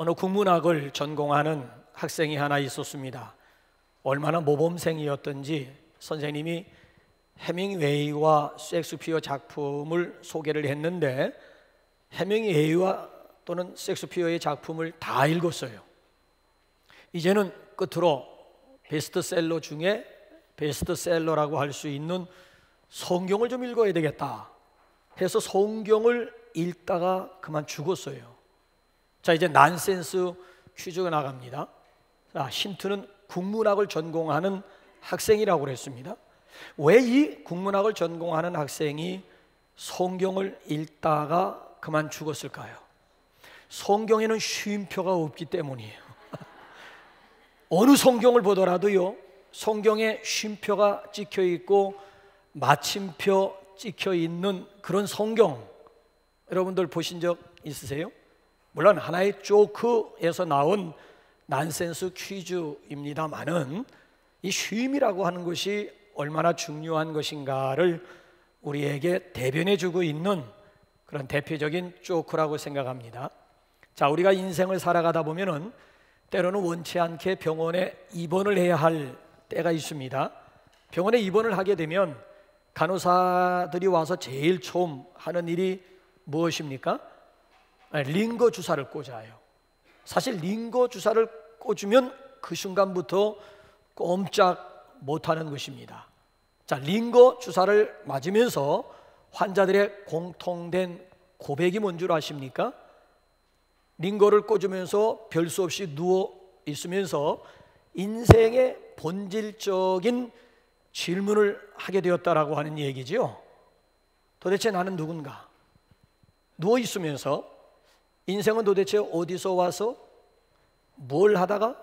어느 국문학을 전공하는 학생이 하나 있었습니다. 얼마나 모범생이었던지 선생님이 해밍웨이와 셰익스피어 작품을 소개를 했는데 해밍웨이와 또는 셰익스피어의 작품을 다 읽었어요. 이제는 끝으로 베스트셀러 중에 베스트셀러라고 할 수 있는 성경을 좀 읽어야 되겠다 해서 성경을 읽다가 그만 죽었어요. 자, 이제 난센스 퀴즈가 나갑니다. 자, 힌트는 국문학을 전공하는 학생이라고 그랬습니다. 왜 이 국문학을 전공하는 학생이 성경을 읽다가 그만 죽었을까요? 성경에는 쉼표가 없기 때문이에요. 어느 성경을 보더라도요, 성경에 쉼표가 찍혀 있고 마침표 찍혀 있는 그런 성경, 여러분들 보신 적 있으세요? 물론 하나의 조크에서 나온 난센스 퀴즈입니다만은 이 쉼이라고 하는 것이 얼마나 중요한 것인가를 우리에게 대변해 주고 있는 그런 대표적인 조크라고 생각합니다. 자, 우리가 인생을 살아가다 보면은 때로는 원치 않게 병원에 입원을 해야 할 때가 있습니다. 병원에 입원을 하게 되면 간호사들이 와서 제일 처음 하는 일이 무엇입니까? 링거 주사를 꽂아요. 사실 링거 주사를 꽂으면 그 순간부터 꼼짝 못하는 것입니다. 자, 링거 주사를 맞으면서 환자들의 공통된 고백이 뭔 줄 아십니까? 링거를 꽂으면서 별 수 없이 누워 있으면서 인생의 본질적인 질문을 하게 되었다라고 하는 얘기지요. 도대체 나는 누군가? 누워 있으면서 인생은 도대체 어디서 와서 뭘 하다가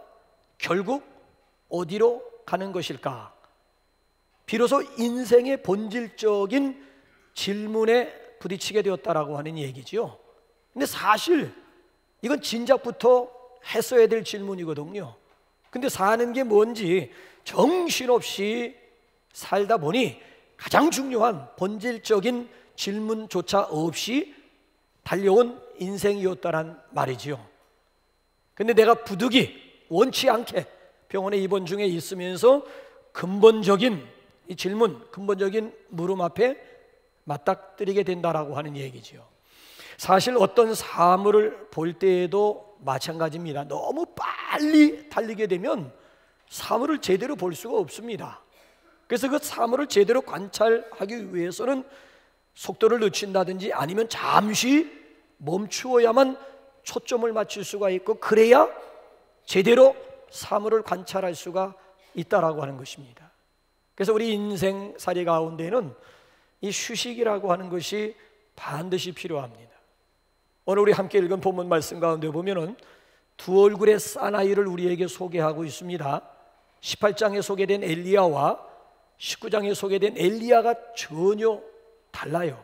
결국 어디로 가는 것일까? 비로소 인생의 본질적인 질문에 부딪히게 되었다라고 하는 얘기지요. 근데 사실 이건 진작부터 했어야 될 질문이거든요. 근데 사는 게 뭔지 정신없이 살다 보니 가장 중요한 본질적인 질문조차 없이 달려온 인생이었다란 말이지요. 근데 내가 부득이 원치 않게 병원에 입원 중에 있으면서 근본적인 이 질문, 근본적인 물음 앞에 맞닥뜨리게 된다라고 하는 얘기지요. 사실 어떤 사물을 볼 때에도 마찬가지입니다. 너무 빨리 달리게 되면 사물을 제대로 볼 수가 없습니다. 그래서 그 사물을 제대로 관찰하기 위해서는 속도를 늦춘다든지 아니면 잠시 멈추어야만 초점을 맞출 수가 있고 그래야 제대로 사물을 관찰할 수가 있다라고 하는 것입니다. 그래서 우리 인생살이 가운데는 이 휴식이라고 하는 것이 반드시 필요합니다. 오늘 우리 함께 읽은 본문 말씀 가운데 보면은 두 얼굴의 사나이를 우리에게 소개하고 있습니다. 18장에 소개된 엘리야와 19장에 소개된 엘리야가 전혀 달라요.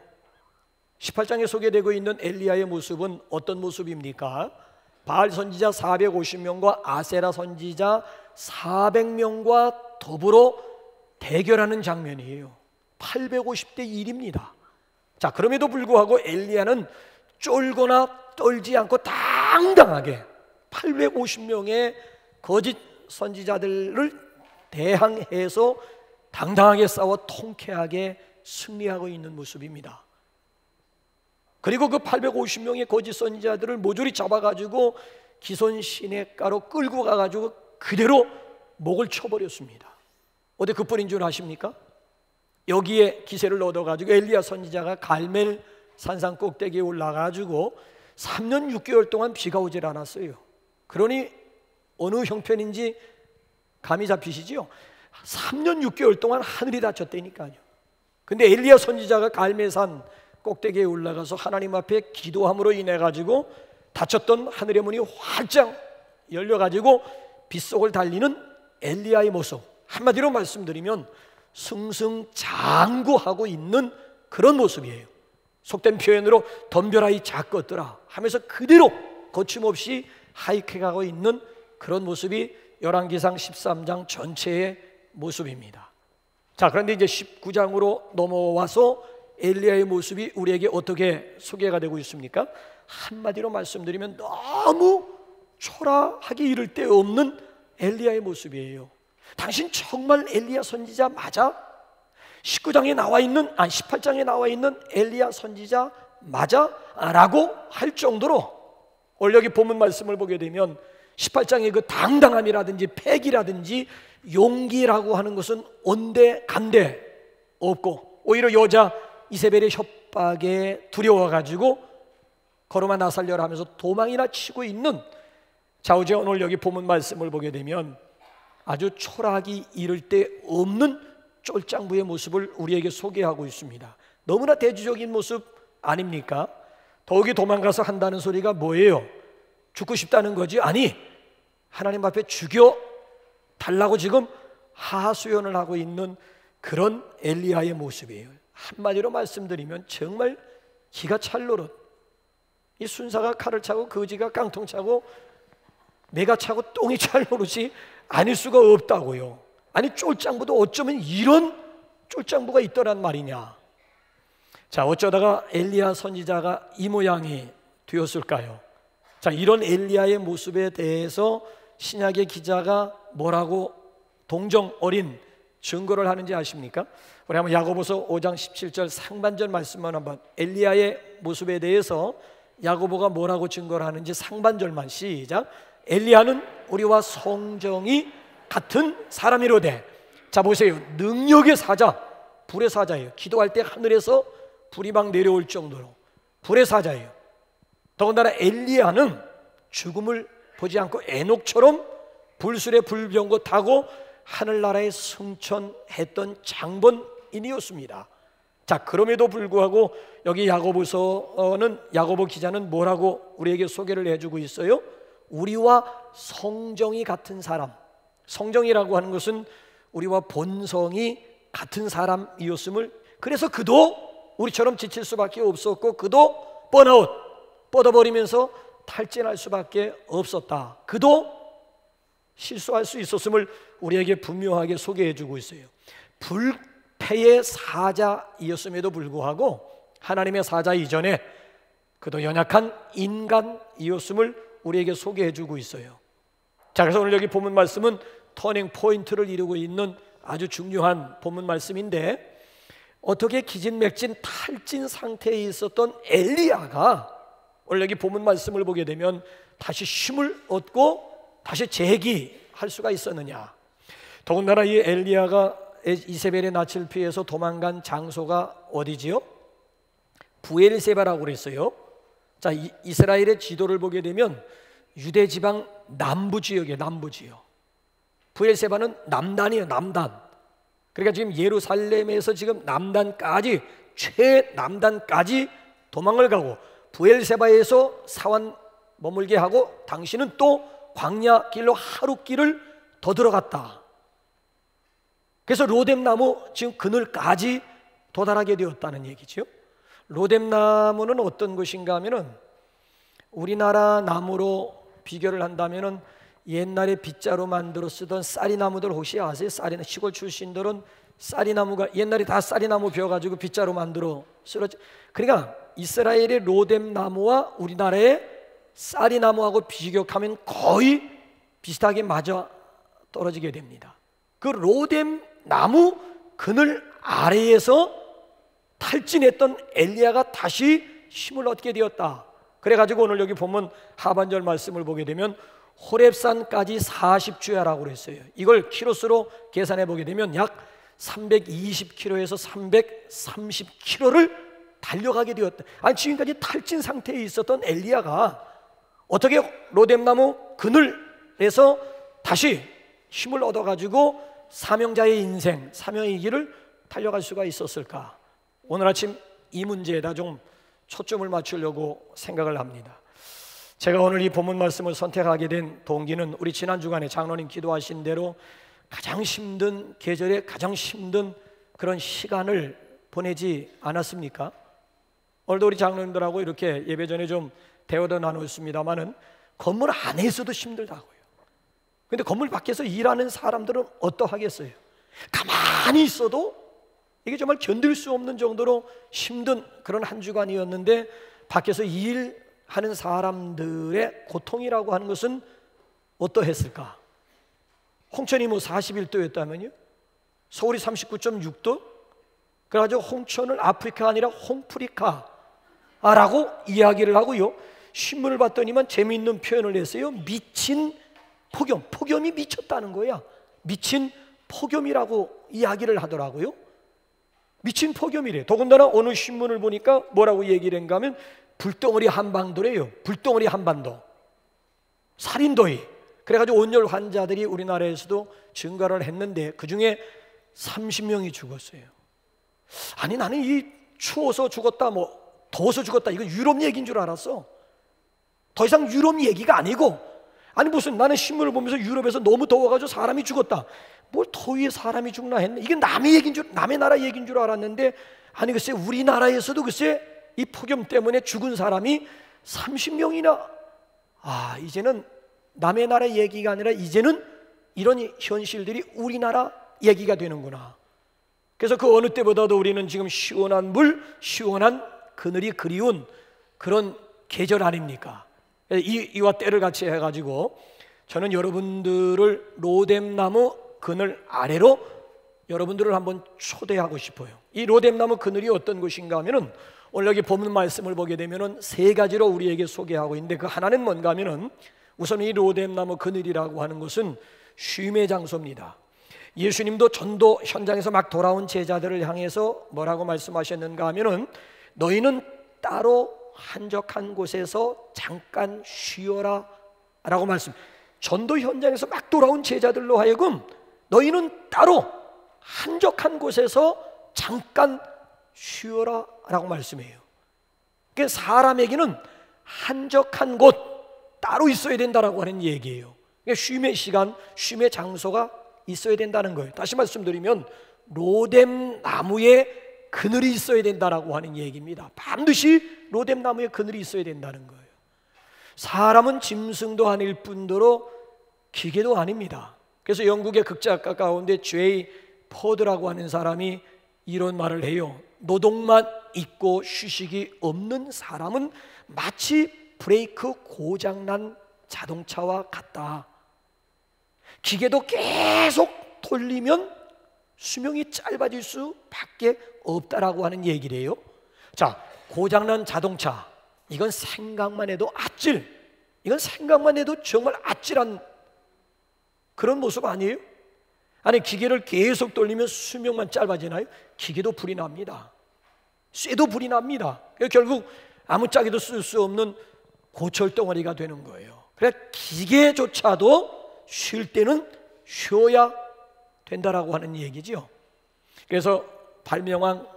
18장에 소개되고 있는 엘리야의 모습은 어떤 모습입니까? 바알 선지자 450명과 아세라 선지자 400명과 더불어 대결하는 장면이에요. 850대 1입니다. 자, 그럼에도 불구하고 엘리야는 쫄거나 떨지 않고 당당하게 850명의 거짓 선지자들을 대항해서 당당하게 싸워 통쾌하게 승리하고 있는 모습입니다. 그리고 그 850명의 거짓 선지자들을 모조리 잡아가지고 기손 시냇가로 끌고 가가지고 그대로 목을 쳐버렸습니다. 어디 그뿐인 줄 아십니까? 여기에 기세를 얻어가지고 엘리야 선지자가 갈멜 산상 꼭대기에 올라가지고 3년 6개월 동안 비가 오질 않았어요. 그러니 어느 형편인지 감이 잡히시죠? 3년 6개월 동안 하늘이 닫혔다니까요. 근데 엘리야 선지자가 갈멜산 꼭대기에 올라가서 하나님 앞에 기도함으로 인해 가지고 닫혔던 하늘의 문이 활짝 열려가지고 빗속을 달리는 엘리야의 모습, 한마디로 말씀드리면 승승장구하고 있는 그런 모습이에요. 속된 표현으로 덤벼라 이 작것들아 하면서 그대로 거침없이 하이킥하고 있는 그런 모습이 열왕기상 13장 전체의 모습입니다. 자, 그런데 이제 19장으로 넘어와서 엘리야의 모습이 우리에게 어떻게 소개가 되고 있습니까? 한마디로 말씀드리면 너무 초라하기 이를 데 없는 엘리야의 모습이에요. 당신 정말 엘리야 선지자 맞아? 18장에 나와 있는 엘리야 선지자 맞아? 라고 할 정도로, 오늘 여기 본문 말씀을 보게 되면 18장의 그 당당함이라든지 패기라든지 용기라고 하는 것은 온데 간데 없고, 오히려 여자 이세벨의 협박에 두려워가지고 걸음아 나 살려라 하면서 도망이나 치고 있는, 자, 어제 오늘 여기 본문 말씀을 보게 되면 아주 초라하기 이를 데 없는 쫄장부의 모습을 우리에게 소개하고 있습니다. 너무나 대조적인 모습 아닙니까? 더욱이 도망가서 한다는 소리가 뭐예요? 죽고 싶다는 거지? 아니, 하나님 앞에 죽여 달라고 지금 하소연을 하고 있는 그런 엘리야의 모습이에요. 한마디로 말씀드리면 정말 기가 찰 노릇. 이 순사가 칼을 차고 거지가 깡통 차고 매가 차고 똥이 찰 노릇이 아닐 수가 없다고요. 아니, 쫄장부도 어쩌면 이런 쫄장부가 있더란 말이냐. 자, 어쩌다가 엘리야 선지자가 이 모양이 되었을까요? 자, 이런 엘리야의 모습에 대해서 신약의 기자가 뭐라고 동정 어린 증거를 하는지 아십니까? 우리 한번 야고보서 5장 17절 상반절 말씀만 한번, 엘리야의 모습에 대해서 야고보가 뭐라고 증거를 하는지 상반절만 시작. 엘리야는 우리와 성정이 같은 사람이로되. 자, 보세요. 능력의 사자, 불의 사자예요. 기도할 때 하늘에서 불이 막 내려올 정도로 불의 사자예요. 더군다나 엘리야는 죽음을 보지 않고 에녹처럼 불술의 불병거 타고 하늘나라에 승천했던 장본인이었습니다. 자, 그럼에도 불구하고 여기 야고보 기자는 뭐라고 우리에게 소개를 해주고 있어요? 우리와 성정이 같은 사람. 성정이라고 하는 것은 우리와 본성이 같은 사람이었음을, 그래서 그도 우리처럼 지칠 수밖에 없었고 그도 번아웃, 뻗어버리면서 탈진할 수밖에 없었다. 그도 실수할 수 있었음을 우리에게 분명하게 소개해주고 있어요. 불패의 사자이었음에도 불구하고 하나님의 사자 이전에 그도 연약한 인간이었음을 우리에게 소개해주고 있어요. 자, 그래서 오늘 여기 본문 말씀은 터닝 포인트를 이루고 있는 아주 중요한 본문 말씀인데, 어떻게 기진맥진 탈진 상태에 있었던 엘리야가 오늘 여기 본문 말씀을 보게 되면 다시 힘을 얻고 다시 재기할 수가 있었느냐. 더군다나 이 엘리야가 이세벨의 낯을 피해서 도망간 장소가 어디지요? 부엘세바라고 그랬어요. 자, 이스라엘의 지도를 보게 되면 유대 지방 남부 지역이에요. 남부 지역. 부엘세바는 남단이에요. 남단. 그러니까 지금 예루살렘에서 지금 남단까지, 최남단까지 도망을 가고 부엘세바에서 사환 머물게 하고 당신은 또 광야 길로 하루 길을 더 들어갔다. 그래서 로뎀나무 지금 그늘까지 도달하게 되었다는 얘기죠. 로뎀나무는 어떤 것인가 하면은 우리나라 나무로 비교를 한다면은 옛날에 빗자루 만들어 쓰던 쌀이나무들 혹시 아세요? 시골 출신들은 쌀이나무가 옛날에 다 쌀이나무 베어가지고 빗자루 만들어 쓰러지. 그러니까 이스라엘의 로뎀나무와 우리나라의 쌀이나무하고 비교하면 거의 비슷하게 맞아 떨어지게 됩니다. 그 로뎀나무 그늘 아래에서 탈진했던 엘리야가 다시 힘을 얻게 되었다. 그래가지고 오늘 여기 보면 하반절 말씀을 보게 되면 호렙산까지 40주야라고 그랬어요. 이걸 키로수로 계산해 보게 되면 약 320km에서 330km를 달려가게 되었다. 아니, 지금까지 탈진 상태에 있었던 엘리야가 어떻게 로뎀나무 그늘에서 다시 힘을 얻어가지고 사명자의 인생, 사명의 길을 달려갈 수가 있었을까? 오늘 아침 이 문제에다 좀 초점을 맞추려고 생각을 합니다. 제가 오늘 이 본문 말씀을 선택하게 된 동기는 우리 지난 주간에 장로님 기도하신 대로 가장 힘든 계절에 가장 힘든 그런 시간을 보내지 않았습니까? 오늘도 우리 장로님들하고 이렇게 예배 전에 좀 대화도 나눴습니다만은 건물 안에서도 힘들다고요. 근데 건물 밖에서 일하는 사람들은 어떠하겠어요? 가만히 있어도 이게 정말 견딜 수 없는 정도로 힘든 그런 한 주간이었는데 밖에서 일 하는 사람들의 고통이라고 하는 것은 어떠했을까? 홍천이 41도였다면요, 서울이 39.6도? 그래가지고 홍천을 아프리카가 아니라 홍프리카라고 이야기를 하고요, 신문을 봤더니만 재미있는 표현을 했어요. 미친 폭염, 폭염이 미쳤다는 거야. 미친 폭염이라고 이야기를 하더라고요. 미친 폭염이래. 더군다나 어느 신문을 보니까 뭐라고 얘기를 했는가 하면 불덩어리 한반도래요. 불덩어리 한반도, 살인더위. 그래가지고 온열 환자들이 우리나라에서도 증가를 했는데 그 중에 30명이 죽었어요. 아니, 나는 이 추워서 죽었다, 뭐 더워서 죽었다, 이거 유럽 얘기인 줄 알았어. 더 이상 유럽 얘기가 아니고, 아니 무슨, 나는 신문을 보면서 유럽에서 너무 더워가지고 사람이 죽었다, 뭘 더위에 사람이 죽나 했네. 이게 남의 얘기인 줄, 남의 나라 얘기인 줄 알았는데, 아니 글쎄 우리나라에서도 글쎄 이 폭염 때문에 죽은 사람이 30명이나. 이제는 남의 나라 얘기가 아니라 이제는 이런 현실들이 우리나라 얘기가 되는구나. 그래서 그 어느 때보다도 우리는 지금 시원한 물, 시원한 그늘이 그리운 그런 계절 아닙니까? 이와 때를 같이 해가지고 저는 여러분들을 로뎀나무 그늘 아래로 여러분들을 한번 초대하고 싶어요. 이 로뎀나무 그늘이 어떤 곳인가 하면은, 오늘 여기 본문 말씀을 보게 되면은 세 가지로 우리에게 소개하고 있는데, 그 하나는 뭔가 하면은, 우선 이 로뎀나무 그늘이라고 하는 것은 쉼의 장소입니다. 예수님도 전도 현장에서 막 돌아온 제자들을 향해서 뭐라고 말씀하셨는가 하면은, 너희는 따로 한적한 곳에서 잠깐 쉬어라 라고 말씀. 전도 현장에서 막 돌아온 제자들로 하여금 너희는 따로 한적한 곳에서 잠깐 쉬어라 라고 말씀해요. 그러니까 사람에게는 한적한 곳 따로 있어야 된다라고 하는 얘기예요. 그러니까 쉼의 시간, 쉼의 장소가 있어야 된다는 거예요. 다시 말씀드리면 로뎀나무에 그늘이 있어야 된다라고 하는 얘기입니다. 반드시 로뎀나무에 그늘이 있어야 된다는 거예요. 사람은 짐승도 아닐 뿐더러 기계도 아닙니다. 그래서 영국의 극작가 가운데 제이 포드라고 하는 사람이 이런 말을 해요. 노동만 있고 휴식이 없는 사람은 마치 브레이크 고장난 자동차와 같다. 기계도 계속 돌리면 수명이 짧아질 수밖에 없다라고 하는 얘기를 해요. 자, 고장난 자동차, 이건 생각만 해도 아찔, 이건 생각만 해도 정말 아찔한 그런 모습 아니에요? 아니, 기계를 계속 돌리면 수명만 짧아지나요? 기계도 불이 납니다. 쇠도 불이 납니다. 결국 아무짝에도 쓸 수 없는 고철덩어리가 되는 거예요. 그래, 기계조차도 쉴 때는 쉬어야 된다라고 하는 얘기죠. 그래서 발명왕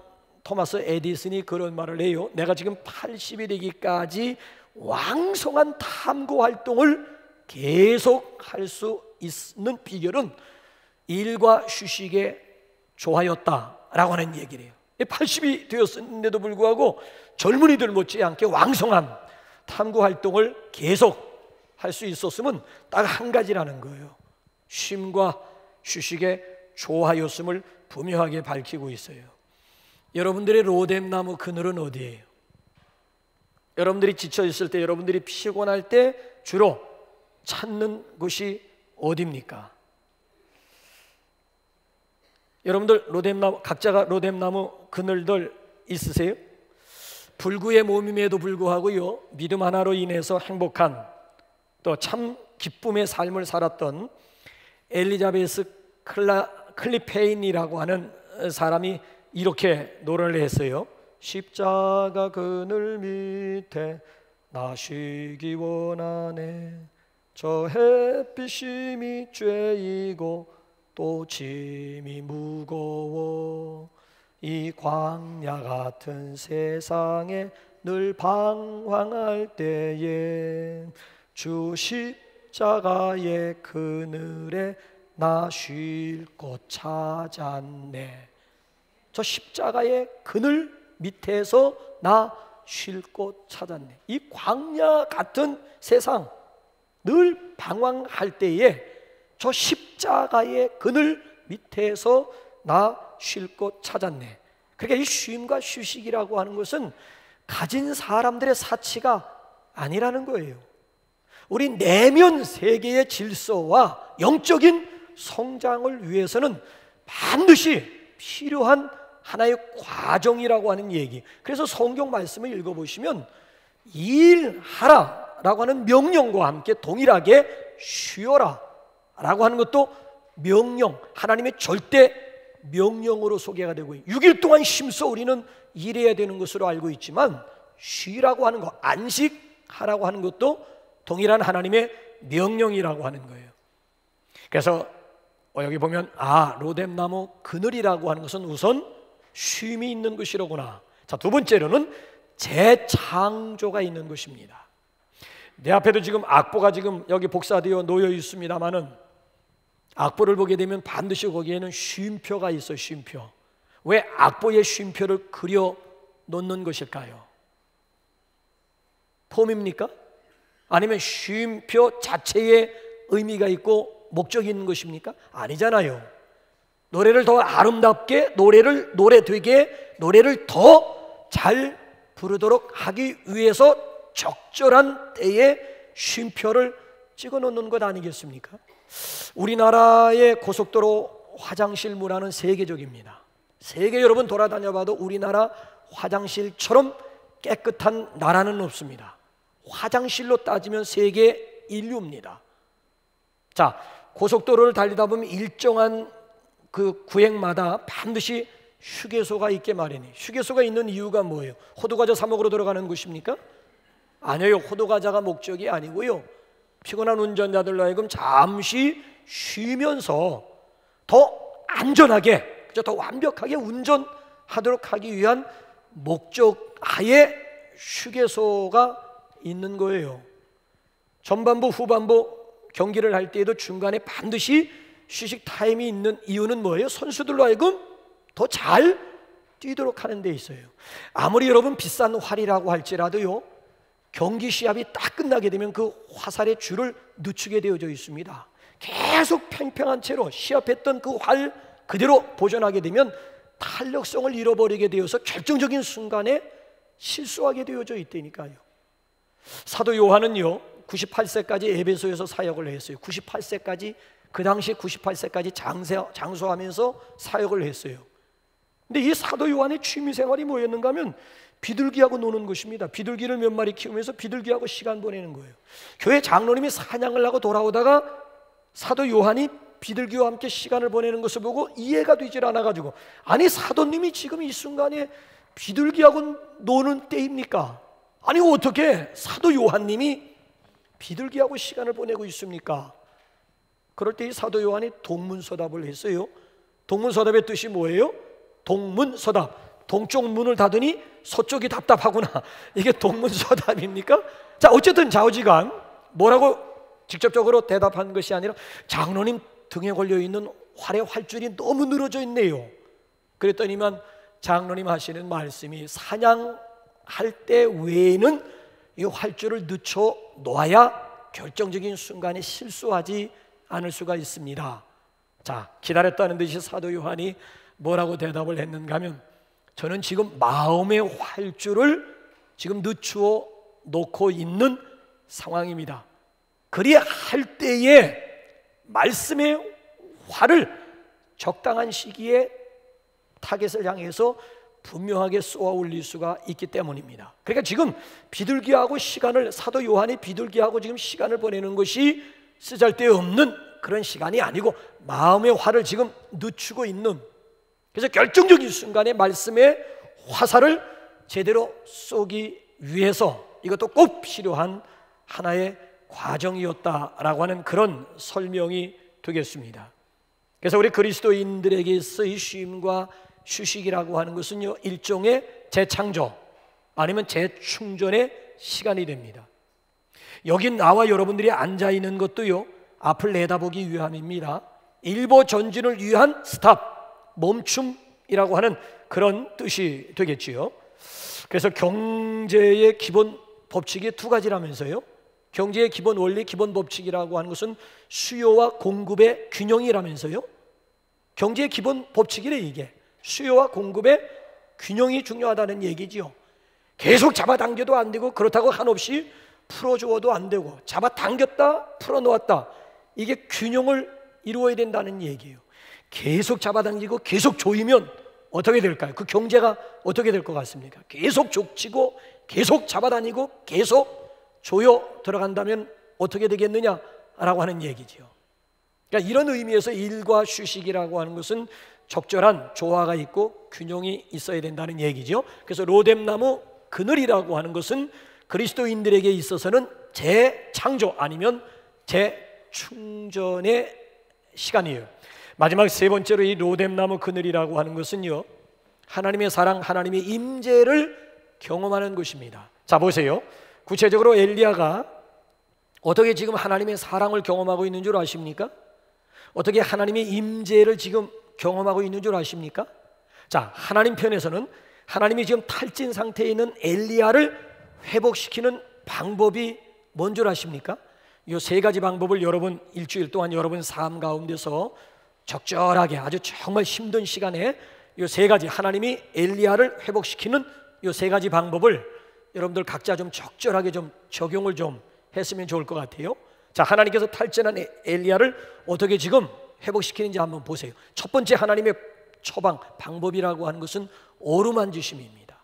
토마스 에디슨이 그런 말을 해요. 내가 지금 80이 되기까지 왕성한 탐구 활동을 계속 할 수 있는 비결은 일과 휴식에 좋아였다라고 하는 얘기를 해요. 80이 되었는데도 불구하고 젊은이들 못지않게 왕성한 탐구 활동을 계속 할 수 있었으면 딱 한 가지라는 거예요. 쉼과 휴식에 좋아였음을 분명하게 밝히고 있어요. 여러분들의 로뎀나무 그늘은 어디예요? 여러분들이 지쳐 있을 때, 여러분들이 피곤할 때 주로 찾는 곳이 어디입니까? 여러분들 로뎀나무, 각자가 로뎀나무 그늘들 있으세요? 불구의 몸임에도 불구하고요, 믿음 하나로 인해서 행복한, 또 참 기쁨의 삶을 살았던 엘리자베스 클리페인이라고 하는 사람이 이렇게 노래를 했어요. 십자가 그늘 밑에 나 쉬기 원하네. 저 햇빛이 밑죄이고 또 짐이 무거워. 이 광야 같은 세상에 늘 방황할 때에 주 십자가의 그늘에 나 쉴 곳 찾았네. 저 십자가의 그늘 밑에서 나 쉴 곳 찾았네. 이 광야 같은 세상, 늘 방황할 때에 저 십자가의 그늘 밑에서 나 쉴 곳 찾았네. 그러니까 이 쉼과 휴식이라고 하는 것은 가진 사람들의 사치가 아니라는 거예요. 우리 내면 세계의 질서와 영적인 성장을 위해서는 반드시 필요한 하나의 과정이라고 하는 얘기. 그래서 성경 말씀을 읽어보시면 일하라라고 하는 명령과 함께 동일하게 쉬어라 라고 하는 것도 명령, 하나님의 절대 명령으로 소개가 되고 6일 동안 힘써 우리는 일해야 되는 것으로 알고 있지만 쉬라고 하는 것, 안식하라고 하는 것도 동일한 하나님의 명령이라고 하는 거예요. 그래서 여기 보면 로뎀나무 그늘이라고 하는 것은 우선 쉼이 있는 것이로구나. 자, 두 번째로는 재창조가 있는 것입니다. 내 앞에도 지금 악보가 지금 여기 복사되어 놓여 있습니다만은 악보를 보게 되면 반드시 거기에는 쉼표가 있어요. 쉼표. 왜 악보에 쉼표를 그려 놓는 것일까요? 폼입니까? 아니면 쉼표 자체에 의미가 있고 목적이 있는 것입니까? 아니잖아요. 노래를 더 아름답게, 노래 되게, 노래를 더 잘 부르도록 하기 위해서 적절한 때에 쉼표를 찍어 놓는 것 아니겠습니까? 우리나라의 고속도로 화장실 문화는 세계적입니다. 세계 여러분 돌아다녀 봐도 우리나라 화장실처럼 깨끗한 나라는 없습니다. 화장실로 따지면 세계 인류입니다. 자, 고속도로를 달리다 보면 일정한 그 구역마다 반드시 휴게소가 있게 마련이에요. 휴게소가 있는 이유가 뭐예요? 호두과자 사 먹으러 들어가는 곳입니까? 아니에요. 호두과자가 목적이 아니고요, 피곤한 운전자들로 하여금 잠시 쉬면서 더 안전하게, 더 완벽하게 운전하도록 하기 위한 목적하에 휴게소가 있는 거예요. 전반부 후반부 경기를 할 때에도 중간에 반드시 휴식 타임이 있는 이유는 뭐예요? 선수들로 하여금 더 잘 뛰도록 하는 데 있어요. 아무리 여러분 비싼 활이라고 할지라도요, 경기 시합이 딱 끝나게 되면 그 화살의 줄을 늦추게 되어져 있습니다. 계속 팽팽한 채로 시합했던 그 활 그대로 보존하게 되면 탄력성을 잃어버리게 되어서 결정적인 순간에 실수하게 되어져 있다니까요. 사도 요한은요 98세까지 에베소에서 사역을 했어요. 98세까지, 그 당시 98세까지 장수하면서 사역을 했어요. 근데 이 사도 요한의 취미생활이 뭐였는가 하면 비둘기하고 노는 것입니다. 비둘기를 몇 마리 키우면서 비둘기하고 시간 보내는 거예요. 교회 장로님이 사냥을 하고 돌아오다가 사도 요한이 비둘기와 함께 시간을 보내는 것을 보고 이해가 되질 않아가지고, 아니 사도님이 지금 이 순간에 비둘기하고 노는 때입니까? 아니 어떻게 사도 요한님이 비둘기하고 시간을 보내고 있습니까? 그럴 때 이 사도 요한이 동문서답을 했어요. 동문서답의 뜻이 뭐예요? 동문서답, 동쪽 문을 닫으니 서쪽이 답답하구나. 이게 동문서답입니까? 자, 어쨌든 좌우지간 뭐라고 직접적으로 대답한 것이 아니라 장로님 등에 걸려있는 활의 활줄이 너무 늘어져 있네요. 그랬더니만 장로님 하시는 말씀이 사냥할 때 외에는 이 활줄을 늦춰 놓아야 결정적인 순간에 실수하지 않을 수가 있습니다. 자, 기다렸다는 듯이 사도 요한이 뭐라고 대답을 했는가 하면, 저는 지금 마음의 활줄을 지금 늦추어 놓고 있는 상황입니다. 그리할 때에 말씀의 활을 적당한 시기에 타겟을 향해서 분명하게 쏘아 올릴 수가 있기 때문입니다. 그러니까 지금 비둘기하고 시간을, 사도 요한이 비둘기하고 지금 시간을 보내는 것이 쓰잘데없는 그런 시간이 아니고 마음의 활을 지금 늦추고 있는, 그래서 결정적인 순간에 말씀의 화살을 제대로 쏘기 위해서 이것도 꼭 필요한 하나의 과정이었다라고 하는 그런 설명이 되겠습니다. 그래서 우리 그리스도인들에게 있어의 쉼과 휴식이라고 하는 것은요, 일종의 재창조 아니면 재충전의 시간이 됩니다. 여기 나와 여러분들이 앉아있는 것도요, 앞을 내다보기 위함입니다. 일보 전진을 위한 스탑, 멈춤이라고 하는 그런 뜻이 되겠지요. 그래서 경제의 기본 법칙이 두 가지라면서요. 경제의 기본 원리, 기본 법칙이라고 하는 것은 수요와 공급의 균형이라면서요. 경제의 기본 법칙이래 이게. 수요와 공급의 균형이 중요하다는 얘기지요. 계속 잡아당겨도 안 되고, 그렇다고 한없이 풀어주어도 안 되고 잡아당겼다 풀어놓았다, 이게 균형을 이루어야 된다는 얘기예요. 계속 잡아당기고 계속 조이면 어떻게 될까요? 그 경제가 어떻게 될 것 같습니까? 계속 족치고 계속 잡아다니고 계속 조여 들어간다면 어떻게 되겠느냐라고 하는 얘기죠. 그러니까 이런 의미에서 일과 휴식이라고 하는 것은 적절한 조화가 있고 균형이 있어야 된다는 얘기죠. 그래서 로뎀나무 그늘이라고 하는 것은 그리스도인들에게 있어서는 재창조 아니면 재충전의 시간이에요. 마지막 세 번째로 이 로뎀나무 그늘이라고 하는 것은요, 하나님의 사랑, 하나님의 임재를 경험하는 것입니다. 자, 보세요. 구체적으로 엘리야가 어떻게 지금 하나님의 사랑을 경험하고 있는 줄 아십니까? 어떻게 하나님의 임재를 지금 경험하고 있는 줄 아십니까? 자, 하나님 편에서는 하나님이 지금 탈진 상태에 있는 엘리야를 회복시키는 방법이 뭔 줄 아십니까? 이 세 가지 방법을 여러분 일주일 동안 여러분 삶 가운데서 적절하게 아주 정말 힘든 시간에 이 세 가지, 하나님이 엘리야를 회복시키는 이 세 가지 방법을 여러분들 각자 좀 적절하게 좀 적용을 좀 했으면 좋을 것 같아요. 자, 하나님께서 탈진한 엘리야를 어떻게 지금 회복시키는지 한번 보세요. 첫 번째 하나님의 처방 방법이라고 하는 것은 어루만지심입니다.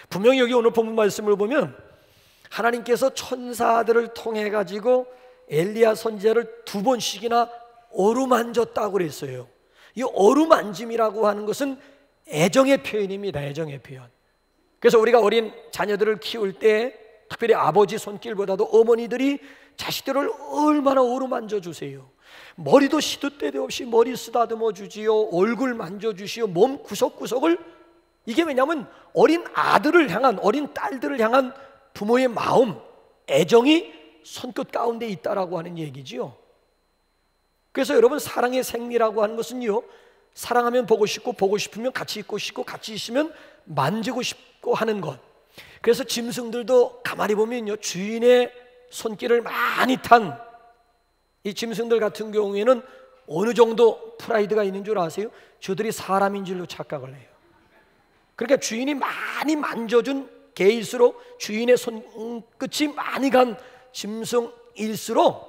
분명히 여기 오늘 본문 말씀을 보면 하나님께서 천사들을 통해 가지고 엘리야 선지자를 2번씩이나 어루만졌다고 그랬어요. 이 어루만짐이라고 하는 것은 애정의 표현입니다. 애정의 표현. 그래서 우리가 어린 자녀들을 키울 때 특별히 아버지 손길보다도 어머니들이 자식들을 얼마나 어루만져 주세요. 머리도 시도 때도 없이 머리 쓰다듬어 주지요, 얼굴 만져 주시요, 몸 구석구석을. 이게 왜냐하면 어린 아들을 향한, 어린 딸들을 향한 부모의 마음, 애정이 손끝 가운데 있다라고 하는 얘기지요. 그래서 여러분, 사랑의 생리라고 하는 것은요, 사랑하면 보고 싶고, 보고 싶으면 같이 있고 싶고, 같이 있으면 만지고 싶고 하는 것. 그래서 짐승들도 가만히 보면요, 주인의 손길을 많이 탄 이 짐승들 같은 경우에는 어느 정도 프라이드가 있는 줄 아세요? 저들이 사람인 줄로 착각을 해요. 그러니까 주인이 많이 만져준 개일수록, 주인의 손끝이 많이 간 짐승일수록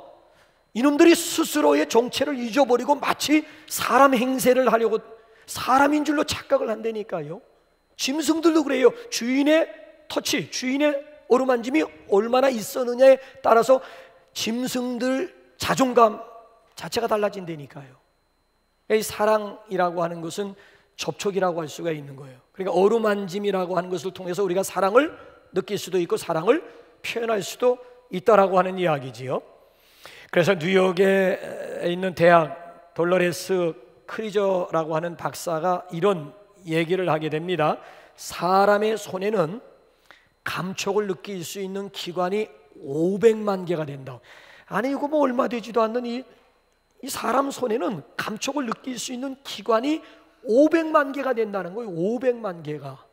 이놈들이 스스로의 정체를 잊어버리고 마치 사람 행세를 하려고 사람인 줄로 착각을 한다니까요. 짐승들도 그래요. 주인의 터치, 주인의 어루만짐이 얼마나 있었느냐에 따라서 짐승들 자존감 자체가 달라진다니까요. 이 사랑이라고 하는 것은 접촉이라고 할 수가 있는 거예요. 그러니까 어루만짐이라고 하는 것을 통해서 우리가 사랑을 느낄 수도 있고 사랑을 표현할 수도 있다라고 하는 이야기지요. 그래서 뉴욕에 있는 대학 돌로레스 크리저라고 하는 박사가 이런 얘기를 하게 됩니다. 사람의 손에는 감촉을 느낄 수 있는 기관이 500만 개가 된다. 아니, 이거 뭐 얼마 되지도 않는 이 사람 손에는 감촉을 느낄 수 있는 기관이 500만 개가 된다는 거예요. 500만 개가.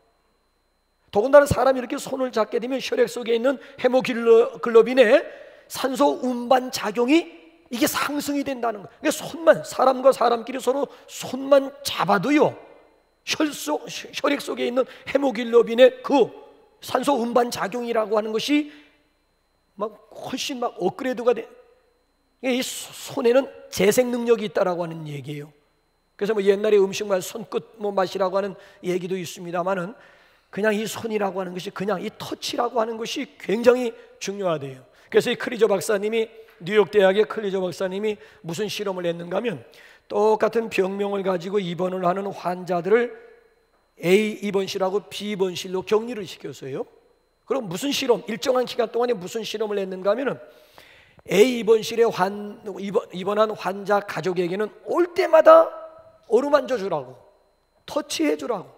더군다나 사람이 이렇게 손을 잡게 되면 혈액 속에 있는 헤모글로빈의 산소 운반 작용이 이게 상승이 된다는 거예요. 그러니까 손만, 사람과 사람끼리 서로 손만 잡아도요, 혈액 속에 있는 헤모글로빈의 그 산소 운반 작용이라고 하는 것이 막 훨씬 막 업그레이드가 돼. 이 손에는 재생 능력이 있다라고 하는 얘기예요. 그래서 뭐 옛날에 음식만 손끝 뭐 맛이라고 하는 얘기도 있습니다만은 그냥 이 손이라고 하는 것이, 그냥 이 터치라고 하는 것이 굉장히 중요하대요. 그래서 이 클리저 박사님이, 뉴욕 대학의 클리저 박사님이 무슨 실험을 했는가 하면 똑같은 병명을 가지고 입원을 하는 환자들을 A 입원실하고 B 입원실로 격리를 시켰어요. 그럼 무슨 실험, 일정한 기간 동안에 무슨 실험을 했는가 하면은 A 입원실에 입원한 환자 가족에게는 올 때마다 어루만져 주라고, 터치해 주라고,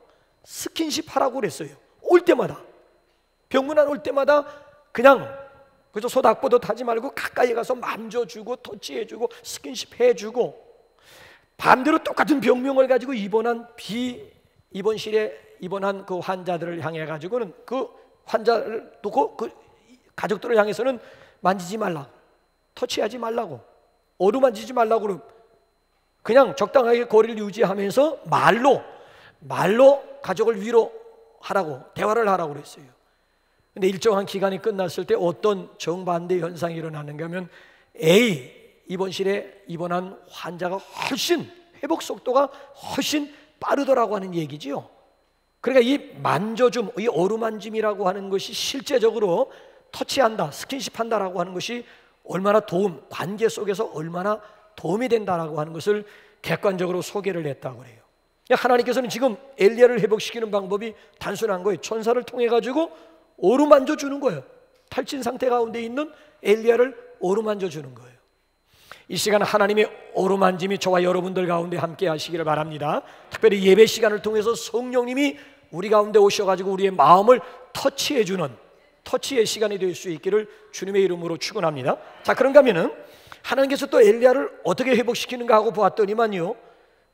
스킨십 하라고 그랬어요. 올 때마다, 병문안 올 때마다 그냥 그래서 소닥보도 하지 말고 가까이 가서 만져주고 터치해주고 스킨십 해주고, 반대로 똑같은 병명을 가지고 입원한 B 입원실에 입원한 그 환자들을 향해 가지고는 그 환자를 또 그 가족들을 향해서는 만지지 말라고, 터치하지 말라고, 어루만지지 말라고, 그냥 적당하게 거리를 유지하면서 말로 가족을 위로하라고, 대화를 하라고 그랬어요. 근데 일정한 기간이 끝났을 때 어떤 정반대 현상이 일어나는가 하면 A 입원실에 입원한 환자가 훨씬 회복 속도가 훨씬 빠르더라고 하는 얘기지요. 그러니까 이 만져줌, 이 어루만짐이라고 하는 것이 실제적으로 터치한다, 스킨십한다라고 하는 것이 얼마나 관계 속에서 얼마나 도움이 된다라고 하는 것을 객관적으로 소개를 했다고 그래요. 하나님께서는 지금 엘리야를 회복시키는 방법이 단순한 거예요. 천사를 통해 가지고 어루만져 주는 거예요. 탈진 상태 가운데 있는 엘리야를 어루만져 주는 거예요. 이 시간 하나님의 어루만짐이 저와 여러분들 가운데 함께 하시기를 바랍니다. 특별히 예배 시간을 통해서 성령님이 우리 가운데 오셔가지고 우리의 마음을 터치해주는 터치의 시간이 될 수 있기를 주님의 이름으로 축원합니다. 자, 그런가 하면은 하나님께서 또 엘리야를 어떻게 회복시키는가 하고 보았더니만요,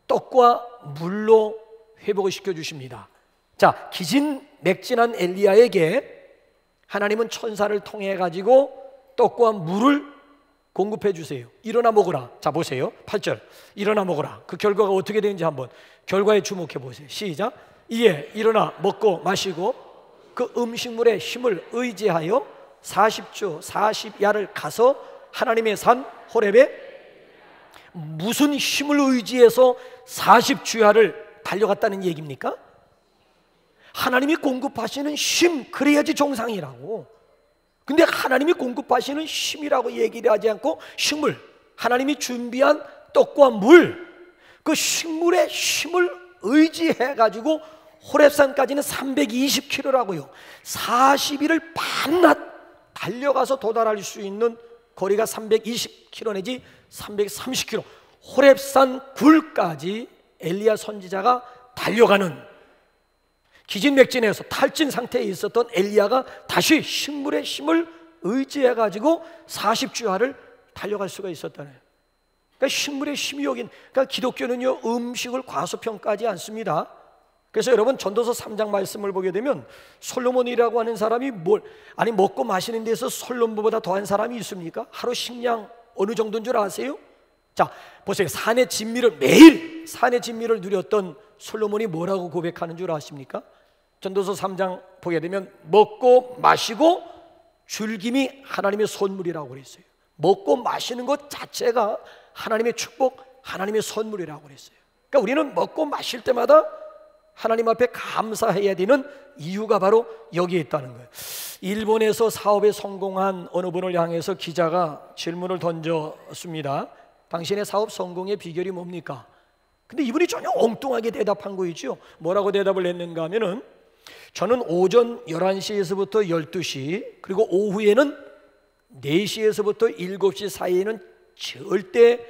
떡과 물로 회복을 시켜주십니다. 자, 기진맥진한 엘리야에게 하나님은 천사를 통해 가지고 떡과 물을 공급해 주세요. 일어나 먹으라. 자, 보세요. 8절 일어나 먹으라. 그 결과가 어떻게 되는지 한번 결과에 주목해 보세요. 시작. 이에 일어나 먹고 마시고 그 음식물의 힘을 의지하여 40주 40야를 가서 하나님의 산 호렙에 무슨 힘을 의지해서 40주야를 달려갔다는 얘기입니까? 하나님이 공급하시는 힘, 그래야지 정상이라고. 근데 하나님이 공급하시는 힘이라고 얘기를 하지 않고 식물, 하나님이 준비한 떡과 물, 그 식물의 힘을 의지해 가지고 호렙산까지는 320km라고요 40일을 밤낮 달려가서 도달할 수 있는 거리가 320km 내지 330km, 호렙산 굴까지 엘리야 선지자가 달려가는, 기진맥진해서 탈진 상태에 있었던 엘리야가 다시 식물의 힘을 의지해 가지고 40주야를 달려갈 수가 있었다는. 그러니까 식물의 힘이 여긴, 그러니까 기독교는요 음식을 과소평가하지 않습니다. 그래서 여러분 전도서 3장 말씀을 보게 되면 솔로몬이라고 하는 사람이 먹고 마시는 데서 솔로몬보다 더한 사람이 있습니까? 하루 식량 어느 정도인 줄 아세요? 자, 보세요. 산의 진미를 매일 산의 진미를 누렸던 솔로몬이 뭐라고 고백하는 줄 아십니까? 전도서 3장 보게 되면 먹고 마시고 즐김이 하나님의 선물이라고 그랬어요. 먹고 마시는 것 자체가 하나님의 축복, 하나님의 선물이라고 그랬어요. 그러니까 우리는 먹고 마실 때마다 하나님 앞에 감사해야 되는 이유가 바로 여기에 있다는 거예요. 일본에서 사업에 성공한 어느 분을 향해서 기자가 질문을 던졌습니다. 당신의 사업 성공의 비결이 뭡니까? 근데 이분이 전혀 엉뚱하게 대답한 거있죠. 뭐라고 대답을 했는가 하면은 저는 오전 11시에서부터 12시 그리고 오후에는 4시에서부터 7시 사이에는 절대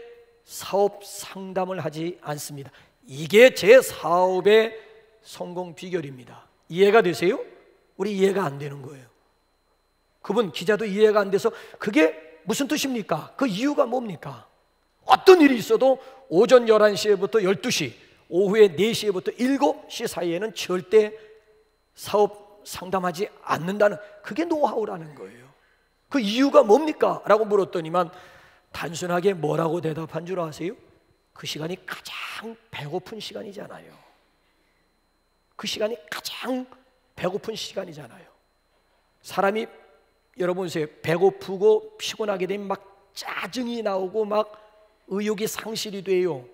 사업 상담을 하지 않습니다. 이게 제 사업의 성공 비결입니다. 이해가 되세요? 우리 이해가 안 되는 거예요. 그분 기자도 이해가 안 돼서 그게 무슨 뜻입니까? 그 이유가 뭡니까? 어떤 일이 있어도 오전 11시부터 12시, 오후에 4시부터 7시 사이에는 절대 사업 상담하지 않는다는, 그게 노하우라는 거예요. 그 이유가 뭡니까? 라고 물었더니만 단순하게 뭐라고 대답한 줄 아세요? 그 시간이 가장 배고픈 시간이잖아요. 그 시간이 가장 배고픈 시간이잖아요. 사람이 여러분 보세요. 배고프고 피곤하게 되면 막 짜증이 나오고 막 의욕이 상실이 돼요.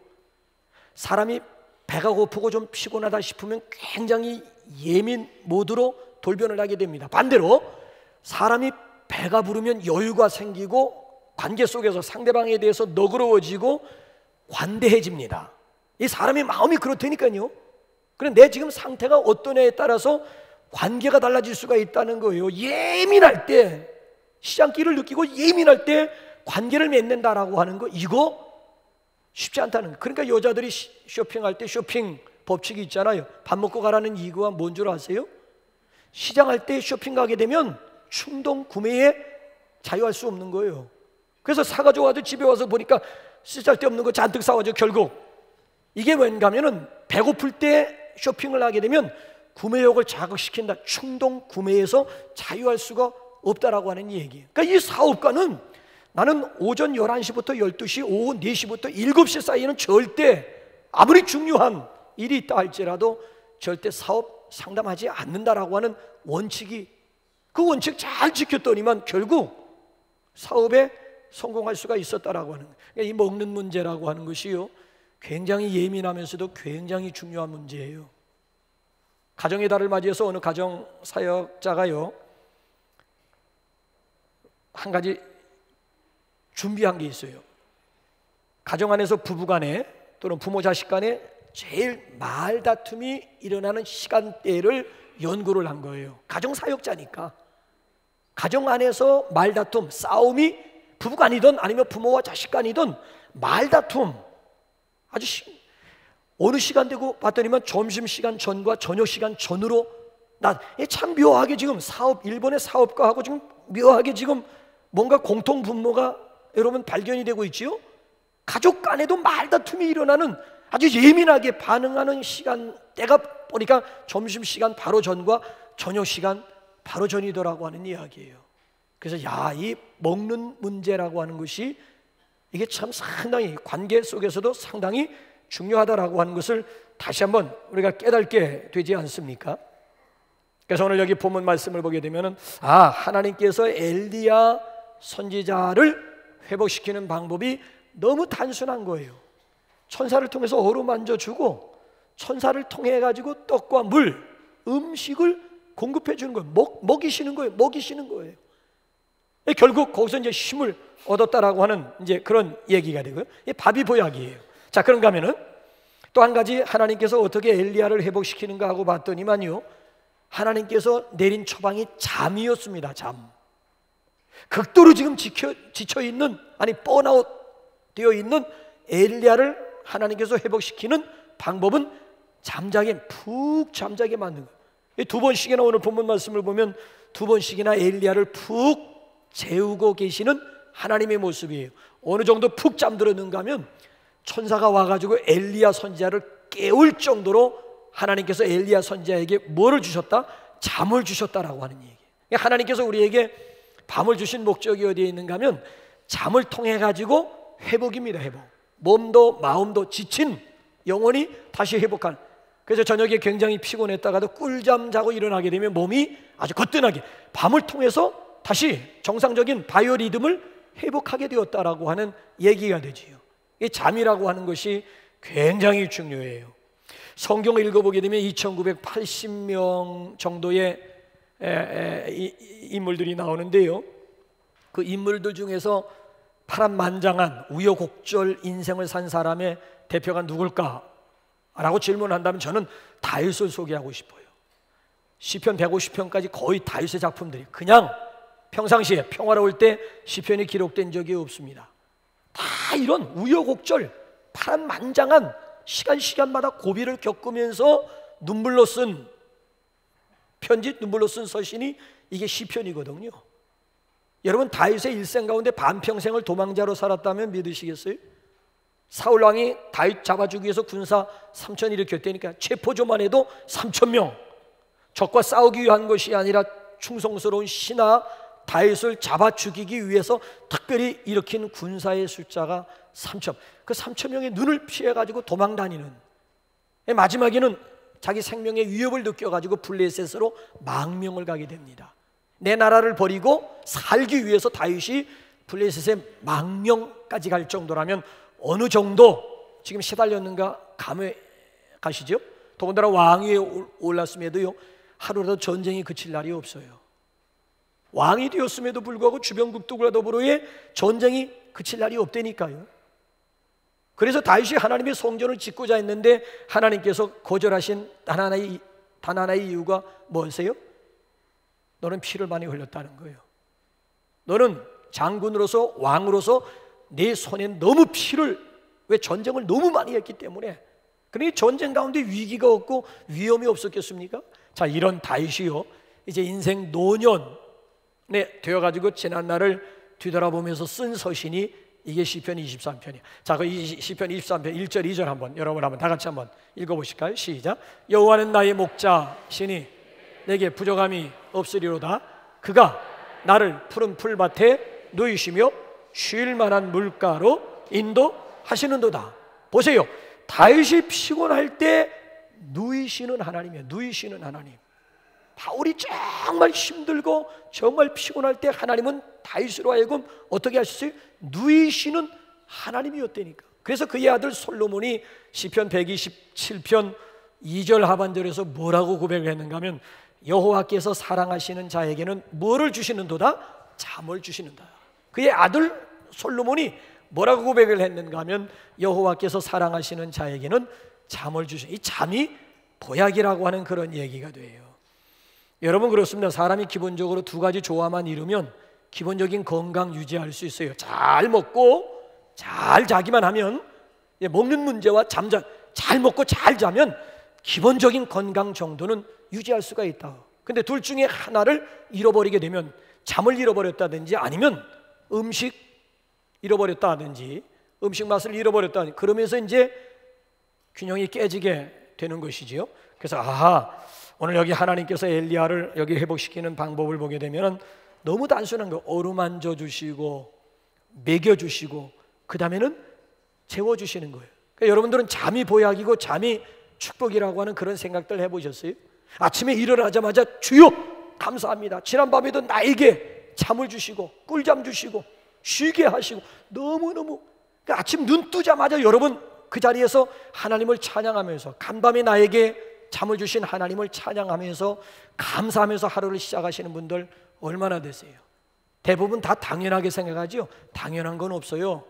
사람이 배가 고프고 좀 피곤하다 싶으면 굉장히 예민 모드로 돌변을 하게 됩니다. 반대로 사람이 배가 부르면 여유가 생기고 관계 속에서 상대방에 대해서 너그러워지고 관대해집니다. 이 사람의 마음이 그렇다니까요. 그런데 내 지금 상태가 어떤 애에 따라서 관계가 달라질 수가 있다는 거예요. 예민할 때 시장기를 느끼고 예민할 때 관계를 맺는다라고 하는 거, 이거 쉽지 않다는 거예요. 그러니까 여자들이 쇼핑할 때 쇼핑 법칙이 있잖아요. 밥 먹고 가라는 이유가 뭔 줄 아세요? 시장할 때 쇼핑 가게 되면 충동 구매에 자유할 수 없는 거예요. 그래서 사가지고 와도 집에 와서 보니까 쓸데없는 거 잔뜩 사와줘. 결국 이게 뭔가 하면은 배고플 때 쇼핑을 하게 되면 구매욕을 자극시킨다. 충동 구매에서 자유할 수가 없다라고 하는 얘기예요. 그러니까 이 사업가는 나는 오전 11시부터 12시, 오후 4시부터 7시 사이에는 절대 아무리 중요한 일이 있다 할지라도 절대 사업 상담하지 않는다라고 하는 원칙이 그 원칙 잘 지켰더니만 결국 사업에 성공할 수가 있었다라고 하는 거예요. 이 먹는 문제라고 하는 것이요, 굉장히 예민하면서도 굉장히 중요한 문제예요. 가정의 달을 맞이해서 어느 가정 사역자가요, 한 가지 준비한 게 있어요. 가정 안에서 부부 간에 또는 부모 자식 간에 제일 말다툼이 일어나는 시간대를 연구를 한 거예요. 가정 사역자니까 가정 안에서 말다툼, 싸움이 부부간이든 아니면 부모와 자식 간이든 말다툼 아주 어느 시간대고 봤더니만 점심시간 전과 저녁시간 전으로 참 묘하게 지금 일본의 사업가하고 지금 묘하게 지금 뭔가 공통 분모가 여러분 발견이 되고 있지요. 가족 간에도 말다툼이 일어나는 아주 예민하게 반응하는 시간대가 보니까 점심시간 바로 전과 저녁시간 바로 전이더라고 하는 이야기예요. 그래서 이 먹는 문제라고 하는 것이 이게 참 상당히 관계 속에서도 상당히 중요하다라고 하는 것을 다시 한번 우리가 깨닫게 되지 않습니까? 그래서 오늘 여기 본문 말씀을 보게 되면은 하나님께서 엘리야 선지자를 회복시키는 방법이 너무 단순한 거예요. 천사를 통해서 어루만져 주고 천사를 통해 가지고 떡과 물, 음식을 공급해 주는 거예요. 먹이시는 거예요. 결국 거기서 이제 힘을 얻었다라고 하는 이제 그런 얘기가 되고요. 이 밥이 보약이에요. 자, 그런가 하면은 또 한 가지 하나님께서 어떻게 엘리야를 회복시키는가 하고 봤더니만요, 하나님께서 내린 처방이 잠이었습니다. 잠. 극도로 지금 지쳐있는, 번아웃 되어 있는 엘리야를 하나님께서 회복시키는 방법은 푹 잠자게 만든 거예요. 두 번씩이나 오늘 본문 말씀을 보면 두 번씩이나 엘리야를 푹 재우고 계시는 하나님의 모습이에요. 어느 정도 푹 잠들었는가 하면 천사가 와가지고 엘리야 선지자를 깨울 정도로 하나님께서 엘리야 선지자에게 뭐를 주셨다? 잠을 주셨다라고 하는 얘기예요. 하나님께서 우리에게 밤을 주신 목적이 어디에 있는가 하면 잠을 통해 가지고 회복입니다. 회복. 몸도 마음도 지친 영혼이 다시 회복한. 그래서 저녁에 굉장히 피곤했다가도 꿀잠 자고 일어나게 되면 몸이 아주 거뜬하게 밤을 통해서 다시 정상적인 바이오 리듬을 회복하게 되었다라고 하는 얘기가 되지요. 이 잠이라고 하는 것이 굉장히 중요해요. 성경을 읽어보게 되면 2980명 정도의 인물들이 나오는데요, 그 인물들 중에서 파란만장한 우여곡절 인생을 산 사람의 대표가 누굴까? 라고 질문한다면 저는 다윗을 소개하고 싶어요. 시편 150편까지 거의 다윗의 작품들이 그냥 평상시에 평화로울 때 시편이 기록된 적이 없습니다. 다 이런 우여곡절 파란만장한 시간마다 고비를 겪으면서 눈물로 쓴 편지, 눈물로 쓴 서신이 이게 시편이거든요. 여러분, 다윗의 일생 가운데 반평생을 도망자로 살았다면 믿으시겠어요? 사울 왕이 다윗 잡아주기 위해서 군사 3,000 일으켰다니까 체포조만 해도 3,000명. 적과 싸우기 위한 것이 아니라 충성스러운 신하 다윗을 잡아 죽이기 위해서 특별히 일으킨 군사의 숫자가 3,000. 그 3,000명의 눈을 피해가지고 도망 다니는, 마지막에는 자기 생명의 위협을 느껴가지고 블레셋으로 망명을 가게 됩니다. 내 나라를 버리고 살기 위해서 다윗이 블레셋의 망명까지 갈 정도라면 어느 정도 지금 시달렸는가 감회 가시죠? 더군다나 왕위에 올랐음에도요, 하루라도 전쟁이 그칠 날이 없어요. 왕이 되었음에도 불구하고 주변 국들과 더불어의 전쟁이 그칠 날이 없다니까요. 그래서 다윗이 하나님의 성전을 짓고자 했는데 하나님께서 거절하신 단 하나의 이유가 뭐세요? 너는 피를 많이 흘렸다는 거예요. 너는 장군으로서 왕으로서 내 손에 너무 왜 전쟁을 너무 많이 했기 때문에. 그러니 전쟁 가운데 위기가 없고 위험이 없었겠습니까? 자, 이런 다윗이요, 이제 인생 노년에 되어가지고 지난 날을 뒤돌아보면서 쓴 서신이 이게 시편 23편이에요. 자, 그 시편 23편 1절 2절 여러분 한번 다 같이 한번 읽어보실까요? 시작. 여호와는 나의 목자시니 내게 부족함이 없으리로다. 그가 나를 푸른 풀밭에 누이시며 쉴 만한 물가로 인도하시는도다. 보세요, 다윗이 피곤할 때 누이시는 하나님이에요. 누이시는 하나님. 바울이 정말 힘들고 정말 피곤할 때 하나님은 다윗으로 하여금 어떻게 하셨어요? 누이시는 하나님이었다니까. 그래서 그의 아들 솔로몬이 시편 127편 2절 하반절에서 뭐라고 고백을 했는가 하면 여호와께서 사랑하시는 자에게는 뭐를 주시는도다? 잠을 주시는다. 그의 아들 솔로몬이 뭐라고 고백을 했는가 하면 여호와께서 사랑하시는 자에게는 잠을 주시는, 이 잠이 보약이라고 하는 그런 얘기가 돼요. 여러분, 그렇습니다. 사람이 기본적으로 두 가지 조화만 이루면 기본적인 건강 유지할 수 있어요. 잘 먹고 잘 자기만 하면, 먹는 문제와 잘 먹고 잘 자면 기본적인 건강 정도는 유지할 수가 있다. 근데 둘 중에 하나를 잃어버리게 되면, 잠을 잃어버렸다든지 아니면 음식 잃어버렸다든지 음식 맛을 잃어버렸다든지, 그러면서 이제 균형이 깨지게 되는 것이지요. 그래서 오늘 여기 하나님께서 엘리야를 여기 회복시키는 방법을 보게 되면 너무 단순한 거, 어루만져 주시고 먹여 주시고 그 다음에는 재워 주시는 거예요. 그러니까 여러분들은 잠이 보약이고 잠이 축복이라고 하는 그런 생각들 해보셨어요? 아침에 일어나자마자 주여 감사합니다, 지난밤에도 나에게 잠을 주시고 꿀잠 주시고 쉬게 하시고 너무너무, 그러니까 아침 눈 뜨자마자 여러분 그 자리에서 하나님을 찬양하면서, 간밤에 나에게 잠을 주신 하나님을 찬양하면서 감사하면서 하루를 시작하시는 분들 얼마나 되세요? 대부분 다 당연하게 생각하죠. 당연한 건 없어요.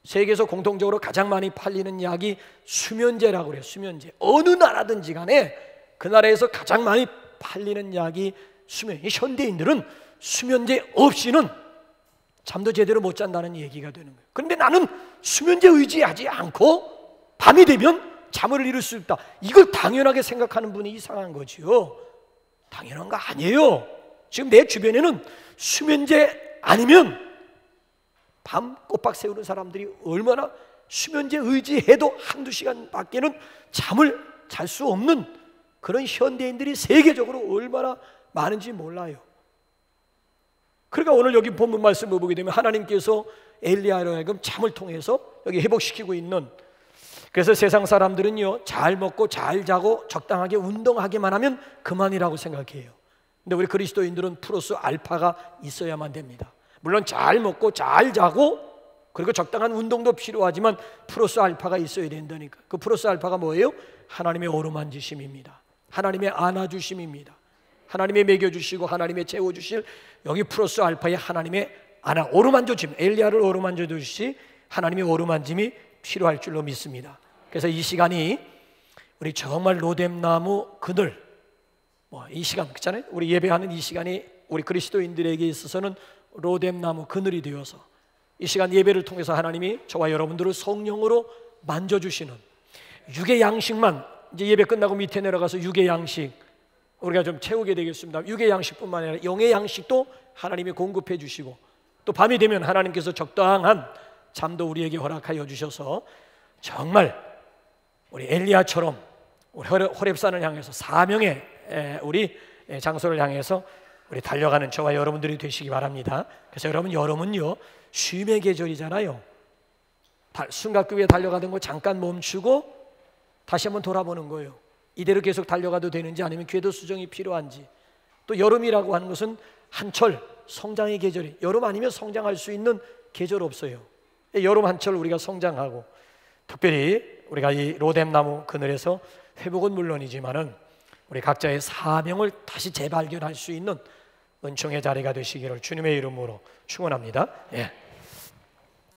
세계에서 공통적으로 가장 많이 팔리는 약이 수면제라고 그래요. 수면제. 어느 나라든지 간에 그 나라에서 가장 많이 팔리는 약이 수면. 이 현대인들은 수면제 없이는 잠도 제대로 못 잔다는 얘기가 되는 거예요. 그런데 나는 수면제 의지하지 않고 밤이 되면 잠을 이룰 수 있다. 이걸 당연하게 생각하는 분이 이상한 거지요. 당연한 거 아니에요. 지금 내 주변에는 수면제 아니면 밤 꼬박 세우는 사람들이 얼마나, 수면제 의지해도 한두 시간밖에는 잠을 잘 수 없는 그런 현대인들이 세계적으로 얼마나 많은지 몰라요. 그러니까 오늘 여기 본문 말씀을 보게 되면 하나님께서 엘리야로 하여금 잠을 통해서 여기 회복시키고 있는, 그래서 세상 사람들은요, 잘 먹고 잘 자고 적당하게 운동하기만 하면 그만이라고 생각해요. 근데 우리 그리스도인들은 플러스 알파가 있어야만 됩니다. 물론 잘 먹고 잘 자고 그리고 적당한 운동도 필요하지만 플러스 알파가 있어야 된다니까. 그 플러스 알파가 뭐예요? 하나님의 어루만지심입니다. 하나님의 안아주심입니다. 하나님의 먹여주시고 하나님의 재워주실, 여기 플러스 알파의 하나님의 어루만져짐, 엘리야를 어루만져 주시 하나님의 어루만짐이 필요할 줄로 믿습니다. 그래서 이 시간이 우리 정말 로뎀나무 그늘, 이 시간 그렇잖아요. 우리 예배하는 이 시간이 우리 그리스도인들에게 있어서는 로뎀나무 그늘이 되어서 이 시간 예배를 통해서 하나님이 저와 여러분들을 성령으로 만져주시는, 육의 양식만 이제 예배 끝나고 밑에 내려가서 육의 양식 우리가 좀 채우게 되겠습니다. 육의 양식뿐만 아니라 영의 양식도 하나님이 공급해 주시고, 또 밤이 되면 하나님께서 적당한 잠도 우리에게 허락하여 주셔서 정말 우리 엘리야처럼 우리 호렙산을 향해서 사명의 우리 장소를 향해서 우리 달려가는 저와 여러분들이 되시기 바랍니다. 그래서 여러분요, 쉼의 계절이잖아요. 숨가쁘게 달려가던 거 잠깐 멈추고 다시 한번 돌아보는 거예요. 이대로 계속 달려가도 되는지 아니면 궤도 수정이 필요한지. 또 여름이라고 하는 것은 한철 성장의 계절이, 여름 아니면 성장할 수 있는 계절 없어요. 여름 한철 우리가 성장하고, 특별히 우리가 이 로뎀나무 그늘에서 회복은 물론이지만은 우리 각자의 사명을 다시 재발견할 수 있는 은총의 자리가 되시기를 주님의 이름으로 축원합니다. 예.